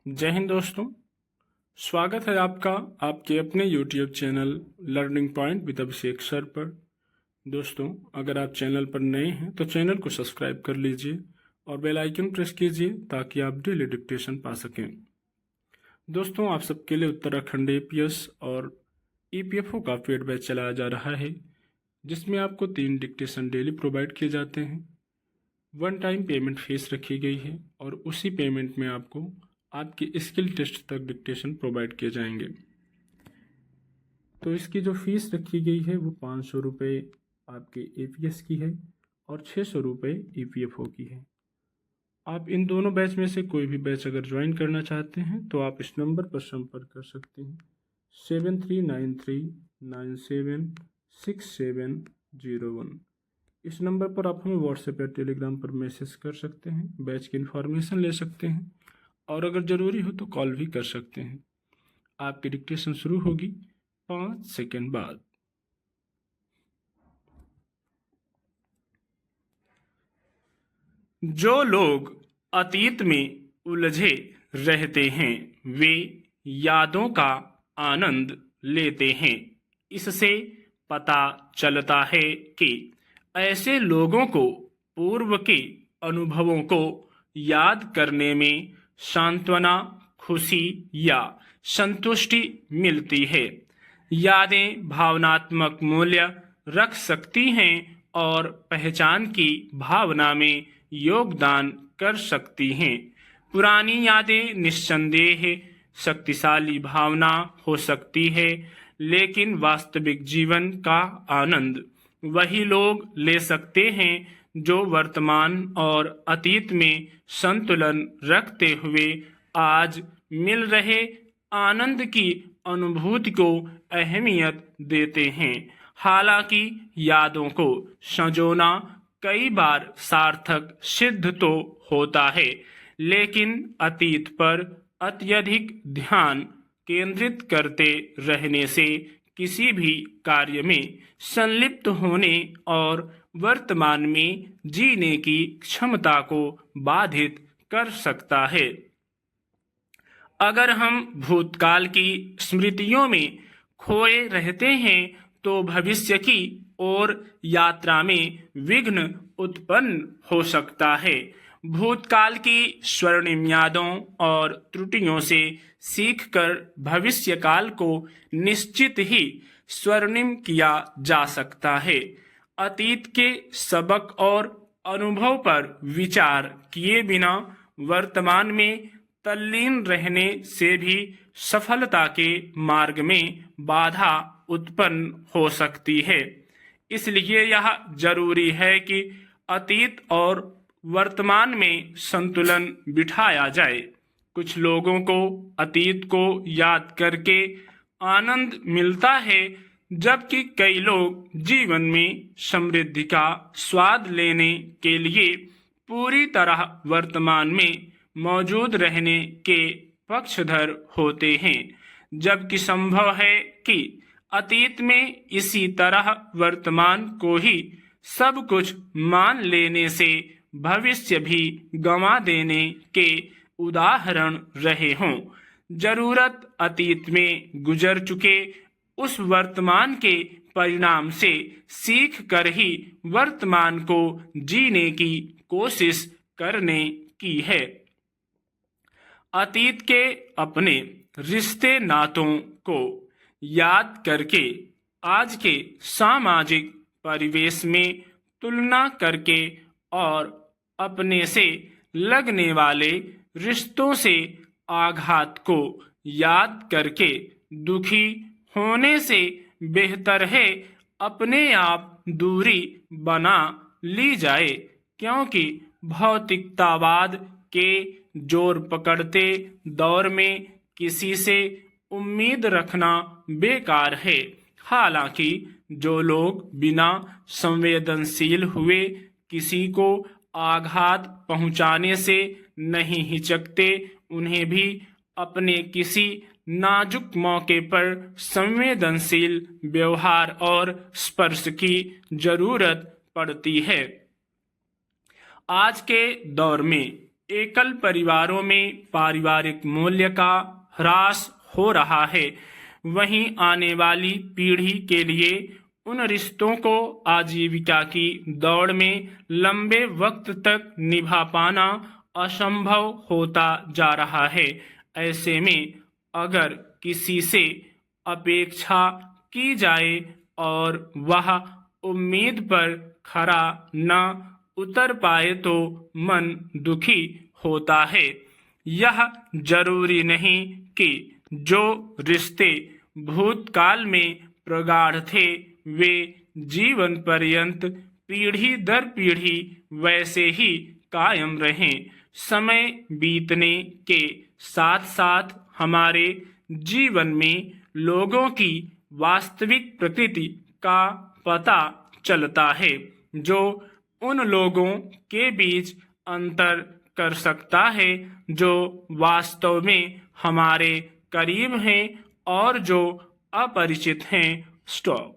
जय हिंद दोस्तों। स्वागत है आपका आपके अपने YouTube channel learning point with Abhishek sir पर। दोस्तों, अगर आप चैनल पर नए हैं तो चैनल को सब्सक्राइब कर लीजिए और बेल आइकन प्रेस कीजिए ताकि आप डेली डिक्टेशन पा सकें। दोस्तों, आप सबके लिए उत्तराखंड APS और EPFO का पेड बैच चलाया जा रहा है, जिसमें आपको 3 डिक्टेशन डेली प्रोवाइड किए जाते हैं। 1 टाइम पेमेंट फीस रखी गई है और उसी पेमेंट में आपको आपके स्किल टेस्ट तक डिक्टेशन प्रोवाइड किए जाएंगे। तो इसकी जो फीस रखी गई है वो 500 रुपये आपके APS की है और 600 रुपये EPFO की है। आप इन दोनों बैच में से कोई भी बैच अगर ज्वाइन करना चाहते हैं तो आप इस नंबर पर संपर्क कर सकते हैं 7393976701। इस नंबर पर आप हमें व्हाट्सएप या टेलीग्राम पर मैसेज कर सकते हैं, बैच की इन्फॉर्मेशन ले सकते हैं और अगर ज़रूरी हो तो कॉल भी कर सकते हैं। आपकी डिक्टेशन शुरू होगी 5 सेकंड बाद। जो लोग अतीत में उलझे रहते हैं वे यादों का आनंद लेते हैं। इससे पता चलता है कि ऐसे लोगों को पूर्व के अनुभवों को याद करने में सांत्वना, खुशी या संतुष्टि मिलती है। यादें भावनात्मक मूल्य रख सकती हैं और पहचान की भावना में योगदान कर सकती हैं। पुरानी यादें निस्संदेह शक्तिशाली भावना हो सकती है, लेकिन वास्तविक जीवन का आनंद वही लोग ले सकते हैं जो वर्तमान और अतीत में संतुलन रखते हुए आज मिल रहे आनंद की अनुभूति को अहमियत देते हैं। हालांकि यादों को संजोना कई बार सार्थक सिद्ध तो होता है, लेकिन अतीत पर अत्यधिक ध्यान केंद्रित करते रहने से किसी भी कार्य में संलिप्त होने और वर्तमान में जीने की क्षमता को बाधित कर सकता है। अगर हम भूतकाल की स्मृतियों में खोए रहते हैं तो भविष्य की ओर यात्रा में विघ्न उत्पन्न हो सकता है। भूतकाल की स्वर्णिम यादों और त्रुटियों से सीखकर भविष्य काल को निश्चित ही स्वर्णिम किया जा सकता है। अतीत के सबक और अनुभव पर विचार किए बिना वर्तमान में तल्लीन रहने से भी सफलता के मार्ग में बाधा उत्पन्न हो सकती है। इसलिए यह जरूरी है कि अतीत और वर्तमान में संतुलन बिठाया जाए। कुछ लोगों को अतीत को याद करके आनंद मिलता है, जबकि कई लोग जीवन में समृद्धि का स्वाद लेने के लिए पूरी तरह वर्तमान में मौजूद रहने के पक्षधर होते हैं। जबकि संभव है कि अतीत में इसी तरह वर्तमान को ही सब कुछ मान लेने से भविष्य भी गंवा देने के उदाहरण रहे हों। जरूरत अतीत में गुजर चुके उस वर्तमान के परिणाम से सीख कर ही वर्तमान को जीने की कोशिश करने की है। अतीत के अपने रिश्ते नातों को याद करके आज के सामाजिक परिवेश में तुलना करके और अपने से लगने वाले रिश्तों से आघात को याद करके दुखी होने से बेहतर है अपने आप दूरी बना ली जाए, क्योंकि भौतिकतावाद के जोर पकड़ते दौर में किसी से उम्मीद रखना बेकार है। हालांकि जो लोग बिना संवेदनशील हुए किसी को आघात पहुंचाने से नहीं हिचकते, उन्हें भी अपने किसी नाजुक मौके पर संवेदनशील व्यवहार और स्पर्श की जरूरत पड़ती है। आज के दौर में एकल परिवारों में पारिवारिक मूल्य का ह्रास हो रहा है, वहीं आने वाली पीढ़ी के लिए उन रिश्तों को आजीविका की दौड़ में लंबे वक्त तक निभा पाना असंभव होता जा रहा है। ऐसे में अगर किसी से अपेक्षा की जाए और वह उम्मीद पर खरा न उतर पाए तो मन दुखी होता है। यह जरूरी नहीं कि जो रिश्ते भूतकाल में प्रगाढ़ थे वे जीवन पर्यंत पीढ़ी दर पीढ़ी वैसे ही कायम रहें। समय बीतने के साथ साथ हमारे जीवन में लोगों की वास्तविक प्रकृति का पता चलता है, जो उन लोगों के बीच अंतर कर सकता है जो वास्तव में हमारे करीब हैं और जो अपरिचित हैं। स्टॉप।